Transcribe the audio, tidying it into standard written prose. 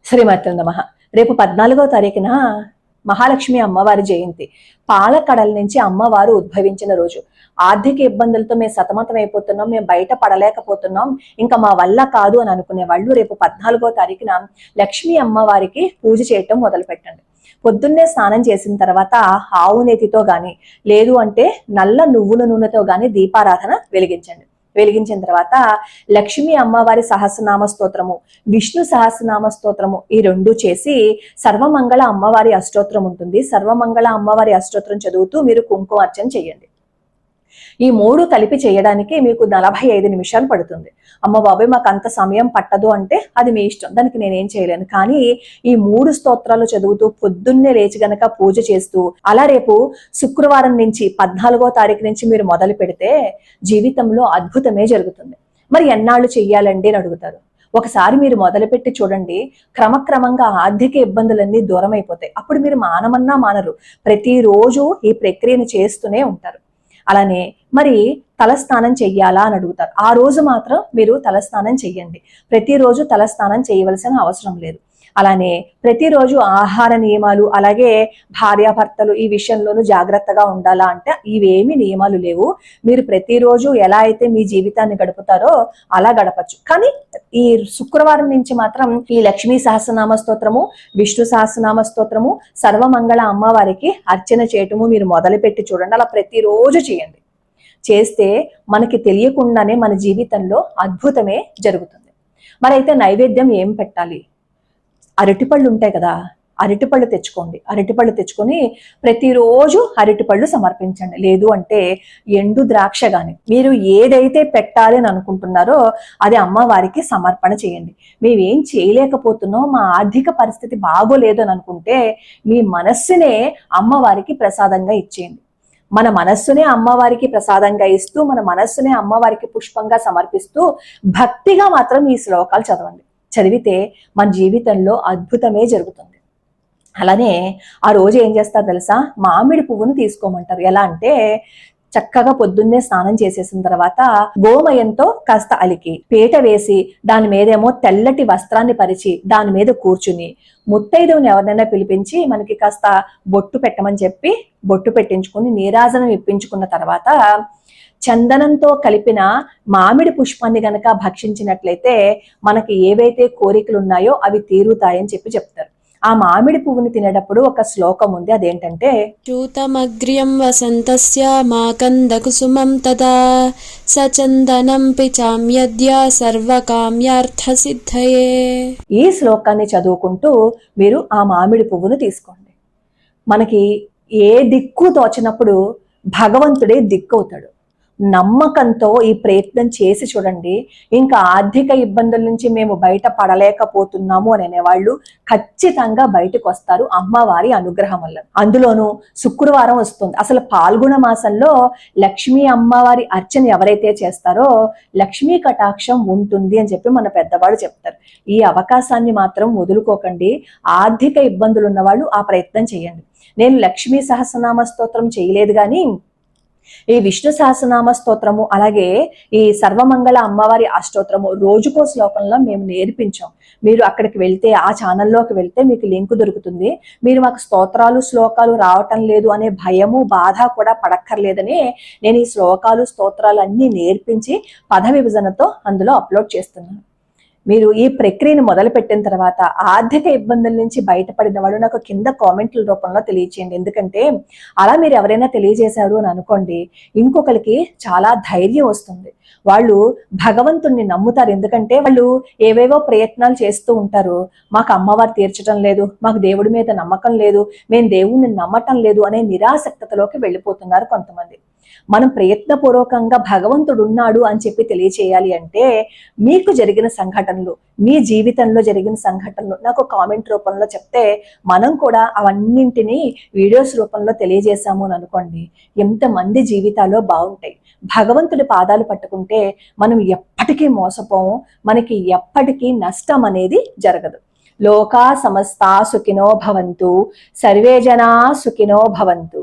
శ్రీమతి నమః. రేపు 14వ తారీఖున మహాలక్ష్మి అమ్మవారి జయంతి. పాలకడల నుంచి అమ్మవారు ఉద్భవించిన రోజు. ఆర్థిక ఇబ్బందులతో మేము సతమతం అయిపోతున్నాం, మేము బయట పడలేకపోతున్నాం, ఇంకా మా వల్ల కాదు అని అనుకునే వాళ్ళు రేపు 14వ తారీఖున లక్ష్మీ అమ్మవారికి పూజ చేయటం మొదలు పెట్టండి. పొద్దున్నే స్నానం చేసిన తర్వాత ఆవు నేతితో గాని లేదు అంటే నల్ల నువ్వుల నూనెతో గాని దీపారాధన వెలిగించండి. వెలిగించిన తర్వాత లక్ష్మీ అమ్మవారి సహస్రనామ స్తోత్రము, విష్ణు సహస్రనామ స్తోత్రము ఈ రెండు చేసి సర్వమంగళ అమ్మవారి అష్టోత్తరం ఉంటుంది. సర్వమంగళ అమ్మవారి అష్టోత్తరం చదువుతూ మీరు కుంకుమార్చన చేయండి. ఈ మూడు కలిపి చేయడానికి మీకు 45 నిమిషాలు పడుతుంది. అమ్మ బాబాయ్ మాకు అంత సమయం పట్టదు అంటే అది మీ ఇష్టం, దానికి నేనేం చేయలేను. కానీ ఈ 3 స్తోత్రాలు చదువుతూ పొద్దున్నే లేచి గనక పూజ చేస్తూ అలా రేపు శుక్రవారం నుంచి 14వ తారీఖు నుంచి మీరు మొదలు పెడితే జీవితంలో అద్భుతమే జరుగుతుంది. మరి ఎన్నాళ్ళు చెయ్యాలండి అని అడుగుతారు. ఒకసారి మీరు మొదలుపెట్టి చూడండి, క్రమక్రమంగా ఆర్థిక ఇబ్బందులన్నీ దూరం అయిపోతాయి. అప్పుడు మీరు మానమన్నా మానరు, ప్రతిరోజు ఈ ప్రక్రియను చేస్తూనే ఉంటారు. అలానే మరి తలస్నానం చెయ్యాలా అని అడుగుతారు. ఆ రోజు మాత్రం మీరు తలస్నానం చెయ్యండి. ప్రతిరోజు తలస్నానం చేయవలసిన అవసరం లేదు. అలానే ప్రతిరోజు ఆహార నియమాలు, అలాగే భార్యాభర్తలు ఈ విషయంలోనూ జాగ్రత్తగా ఉండాలా అంటే ఇవేమి నియమాలు లేవు. మీరు ప్రతిరోజు ఎలా అయితే మీ జీవితాన్ని గడుపుతారో అలా గడపచ్చు. కానీ ఈ శుక్రవారం నుంచి మాత్రం ఈ లక్ష్మీ సహస్రనామ స్తోత్రము, విష్ణు సహస్రనామ స్తోత్రము, సర్వమంగళ అమ్మవారికి అర్చన చేయటము మీరు మొదలుపెట్టి చూడండి. అలా ప్రతిరోజు చేయండి. చేస్తే మనకి తెలియకుండానే మన జీవితంలో అద్భుతమే జరుగుతుంది. మరైతే నైవేద్యం ఏం పెట్టాలి? అరటిపళ్ళు ఉంటాయి కదా, అరటిపళ్ళు తెచ్చుకోండి. అరటిపళ్ళు తెచ్చుకొని ప్రతిరోజు అరటిపళ్ళు సమర్పించండి. లేదు అంటే ఎండు ద్రాక్ష గాని మీరు ఏదైతే పెట్టాలి అని అనుకుంటున్నారో అది అమ్మవారికి సమర్పణ చేయండి. మేమేం చేయలేకపోతున్నాం, మా ఆర్థిక పరిస్థితి బాగోలేదు అని అనుకుంటే మీ మనస్సునే అమ్మవారికి ప్రసాదంగా ఇచ్చేయండి. మన మనస్సునే అమ్మవారికి ప్రసాదంగా ఇస్తూ, మన మనస్సునే అమ్మవారికి పుష్పంగా సమర్పిస్తూ భక్తిగా మాత్రం ఈ శ్లోకాలు చదవండి. చదివితే మన జీవితంలో అద్భుతమే జరుగుతుంది. అలానే ఆ రోజు ఏం చేస్తారు తెలుసా? మామిడి పువ్వును తీసుకోమంటారు. ఎలా అంటే చక్కగా పొద్దున్నే స్నానం చేసేసిన తర్వాత గోమయంతో కాస్త అలికి పీట వేసి దాని మీదేమో తెల్లటి వస్త్రాన్ని పరిచి దాని మీద కూర్చుని ముత్తైదువుని ఎవరినైనా పిలిపించి మనకి కాస్త బొట్టు పెట్టమని చెప్పి బొట్టు పెట్టించుకుని నీరాజనం ఇప్పించుకున్న తర్వాత చందనంతో కలిపిన మామిడి పుష్పాన్ని గనక భక్షించినట్లయితే మనకి ఏవైతే కోరికలు ఉన్నాయో అవి తీరుతాయని చెప్పి చెప్తారు. ఆ మామిడి పువ్వుని తినేటప్పుడు ఒక శ్లోకం ఉంది. అదేంటంటే చూతమగ్ర్యం వసంతస్య మాకంద కుసుమం తదా సచందనం పిచామ్యద్య సర్వకామ్యార్థ సిద్ధయే. ఈ శ్లోకాన్ని చదువుకుంటూ మీరు ఆ మామిడి పువ్వును తీసుకోండి. మనకి ఏ దిక్కు తోచినప్పుడు భగవంతుడే దిక్కు అవుతాడు. నమ్మకంతో ఈ ప్రయత్నం చేసి చూడండి. ఇంకా ఆర్థిక ఇబ్బందుల నుంచి మేము బయట పడలేకపోతున్నాము అని అనేవాళ్ళు ఖచ్చితంగా బయటకు వస్తారు అమ్మవారి అనుగ్రహం వల్ల. అందులోనూ శుక్రవారం వస్తుంది. అసలు పాల్గొన మాసంలో లక్ష్మీ అమ్మవారి అర్చన ఎవరైతే చేస్తారో లక్ష్మీ కటాక్షం ఉంటుంది అని చెప్పి మన పెద్దవాళ్ళు చెప్తారు. ఈ అవకాశాన్ని మాత్రం వదులుకోకండి. ఆర్థిక ఇబ్బందులు ఉన్నవాళ్ళు ఆ ప్రయత్నం చేయండి. నేను లక్ష్మీ సహస్రనామ స్తోత్రం చేయలేదు కానీ ఈ విష్ణు సహస్రనామ స్తోత్రము, అలాగే ఈ సర్వమంగళ అమ్మవారి అష్టోత్తరము రోజుకో శ్లోకంలో మేము నేర్పించాం. మీరు అక్కడికి వెళ్తే, ఆ ఛానల్లోకి వెళ్తే మీకు లింక్ దొరుకుతుంది. మీరు మాకు స్తోత్రాలు శ్లోకాలు రావటం లేదు అనే భయము బాధ కూడా పడక్కర్లేదని నేను ఈ శ్లోకాలు స్తోత్రాలు అన్ని నేర్పించి పద విభజనతో అందులో అప్లోడ్ చేస్తున్నాను. మీరు ఈ ప్రక్రియను మొదలు పెట్టిన తర్వాత ఆర్థిక ఇబ్బందుల నుంచి బయటపడిన వాళ్ళు నాకు కింద కామెంట్ల రూపంలో తెలియచేయండి. ఎందుకంటే అలా మీరు ఎవరైనా తెలియజేశారు అని అనుకోండి, ఇంకొకరికి చాలా ధైర్యం వస్తుంది. వాళ్ళు భగవంతుణ్ణి నమ్ముతారు. ఎందుకంటే వాళ్ళు ఏవేవో ప్రయత్నాలు చేస్తూ ఉంటారు. మాకు అమ్మవారు తీర్చడం లేదు, మాకు దేవుడి మీద నమ్మకం లేదు, మేము దేవుణ్ణి నమ్మటం లేదు అనే నిరాసక్తలోకి వెళ్ళిపోతున్నారు కొంతమంది. మనం ప్రయత్నపూర్వకంగా భగవంతుడు ఉన్నాడు అని చెప్పి తెలియచేయాలి అంటే మీకు జరిగిన సంఘటనలు, మీ జీవితంలో జరిగిన సంఘటనలు నాకు కామెంట్ రూపంలో చెప్తే మనం కూడా అవన్నింటినీ వీడియోస్ రూపంలో తెలియజేశాము అని అనుకోండి, ఎంతమంది జీవితాల్లో బాగుంటాయి. భగవంతుడి పాదాలు పట్టుకుంటే మనం ఎప్పటికీ మోసపోము, మనకి ఎప్పటికీ నష్టం అనేది జరగదు. లోకా సమస్తా సుఖినో భవంతు, సర్వే జనా సుఖినో భవంతు.